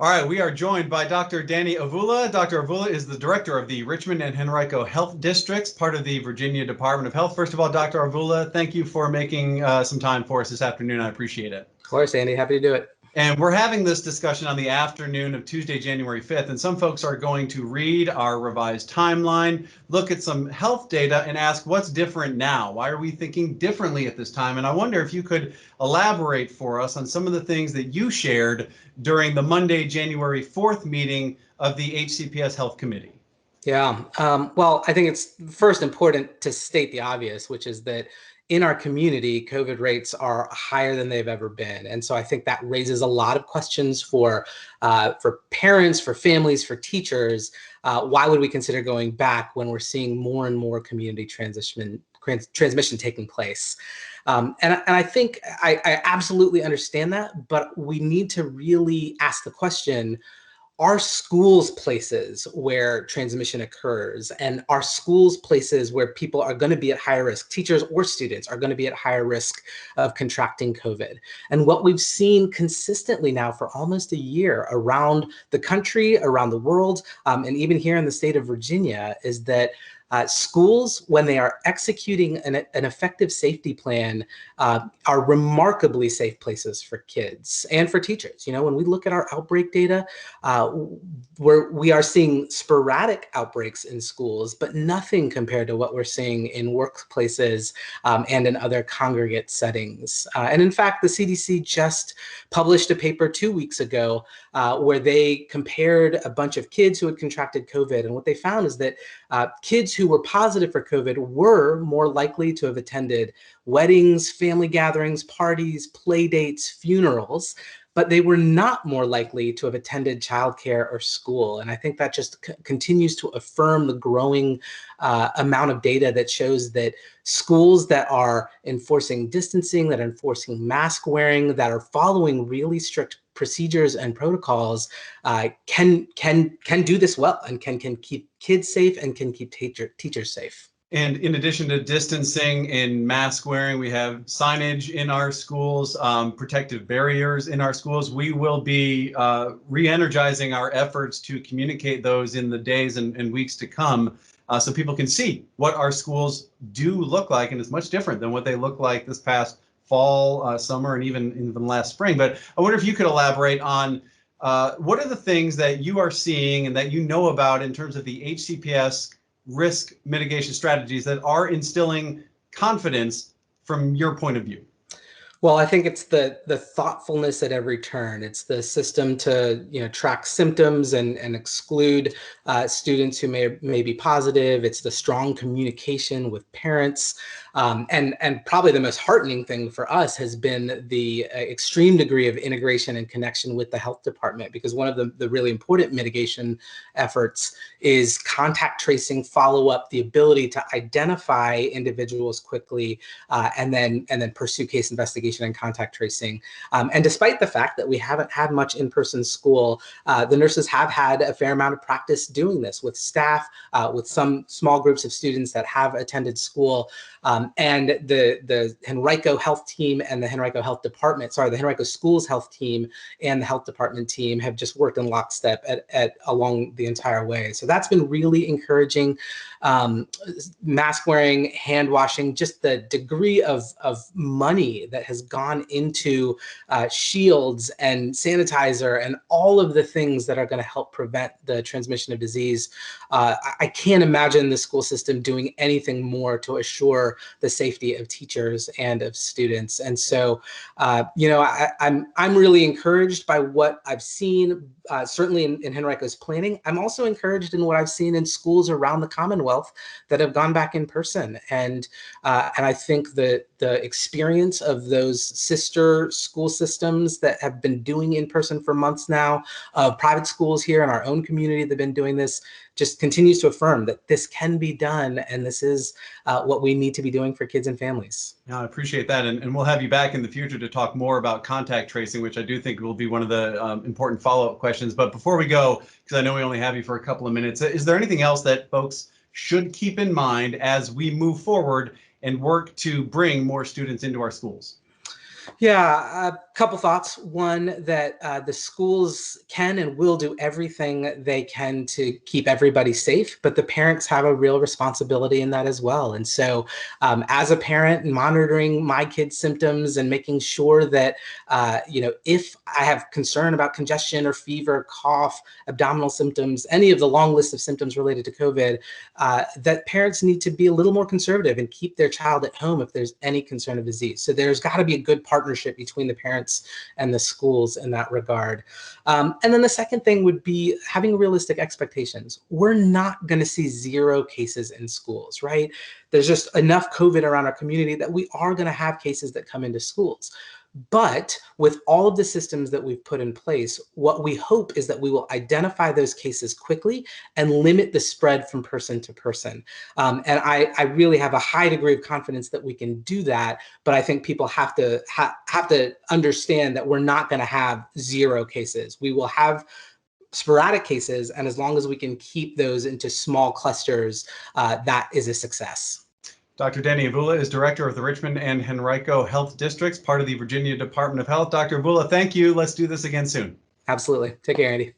All right, we are joined by Dr. Danny Avula. Dr. Avula is the director of the Richmond and Henrico Health Districts, part of the Virginia Department of Health. First of all, Dr. Avula, thank you for making some time for us this afternoon. I appreciate it. Of course, Andy, happy to do it. And we're having this discussion on the afternoon of Tuesday, January 5th, and some folks are going to read our revised timeline, look at some health data, and ask what's different now? Why are we thinking differently at this time? And I wonder if you could elaborate for us on some of the things that you shared during the Monday, January 4th meeting of the HCPS Health Committee. Yeah, well, I think it's first important to state the obvious, which is that in our community, COVID rates are higher than they've ever been. And so I think that raises a lot of questions for parents, for families, for teachers. Why would we consider going back when we're seeing more and more community transmission taking place? And I think I absolutely understand that, but we need to really ask the question, are schools places where transmission occurs, and are schools places where people are going to be at higher risk? Teachers or students are going to be at higher risk of contracting COVID. And what we've seen consistently now for almost a year around the country, around the world, and even here in the state of Virginia, is that schools, when they are executing an effective safety plan, are remarkably safe places for kids and for teachers. You know, when we look at our outbreak data, we are seeing sporadic outbreaks in schools, but nothing compared to what we're seeing in workplaces and in other congregate settings. And in fact, the CDC just published a paper 2 weeks ago where they compared a bunch of kids who had contracted COVID. And what they found is that kids who were positive for COVID were more likely to have attended weddings, family gatherings, parties, play dates, funerals, but they were not more likely to have attended childcare or school. And I think that just continues to affirm the growing amount of data that shows that schools that are enforcing distancing, that are enforcing mask wearing, that are following really strict procedures and protocols can do this well, and can keep kids safe and can keep teachers safe. And in addition to distancing and mask wearing, we have signage in our schools, protective barriers in our schools. We will be re-energizing our efforts to communicate those in the days and weeks to come, so people can see what our schools do look like. And it's much different than what they look like this past fall, summer, and even last spring. But I wonder if you could elaborate on what are the things that you are seeing and that you know about in terms of the HCPS risk mitigation strategies that are instilling confidence from your point of view? Well, I think it's the thoughtfulness at every turn. It's the system to track symptoms and exclude students who may be positive. It's the strong communication with parents. And probably the most heartening thing for us has been the extreme degree of integration and connection with the health department, because one of the really important mitigation efforts is contact tracing, follow-up, the ability to identify individuals quickly, and then pursue case investigation and contact tracing. And despite the fact that we haven't had much in-person school, the nurses have had a fair amount of practice doing this with staff, with some small groups of students that have attended school. And the Henrico Health team and the Henrico Health Department, the Henrico Schools Health team and the Health Department team have just worked in lockstep along the entire way. So that's been really encouraging. Mask wearing, hand washing, just the degree of money that has gone into shields and sanitizer and all of the things that are going to help prevent the transmission of disease. I can't imagine the school system doing anything more to assure the safety of teachers and of students. And so, I'm really encouraged by what I've seen, certainly in Henrico's planning. I'm also encouraged in what I've seen in schools around the Commonwealth that have gone back in person. And I think that the experience of those sister school systems that have been doing in-person for months now, private schools here in our own community that have been doing this, just continues to affirm that this can be done, and this is what we need to be doing for kids and families. Yeah, I appreciate that, and we'll have you back in the future to talk more about contact tracing, which I do think will be one of the important follow-up questions. But before we go, because I know we only have you for a couple of minutes, is there anything else that folks should keep in mind as we move forward and work to bring more students into our schools? Yeah, Couple thoughts. One, that the schools can and will do everything they can to keep everybody safe, but the parents have a real responsibility in that as well. And so as a parent, monitoring my kids' symptoms and making sure that, if I have concern about congestion or fever, cough, abdominal symptoms, any of the long list of symptoms related to COVID, that parents need to be a little more conservative and keep their child at home if there's any concern of disease. So there's got to be a good partnership between the parents and the schools in that regard. And then the second thing would be having realistic expectations. We're not going to see 0 cases in schools, right? There's just enough COVID around our community that we are going to have cases that come into schools. But with all of the systems that we've put in place, what we hope is that we will identify those cases quickly and limit the spread from person to person. And I really have a high degree of confidence that we can do that. But I think people have to understand that we're not going to have 0 cases. We will have sporadic cases, and as long as we can keep those into small clusters, that is a success. Dr. Danny Avula is director of the Richmond and Henrico Health Districts, part of the Virginia Department of Health. Dr. Avula, thank you. Let's do this again soon. Absolutely. Take care, Andy.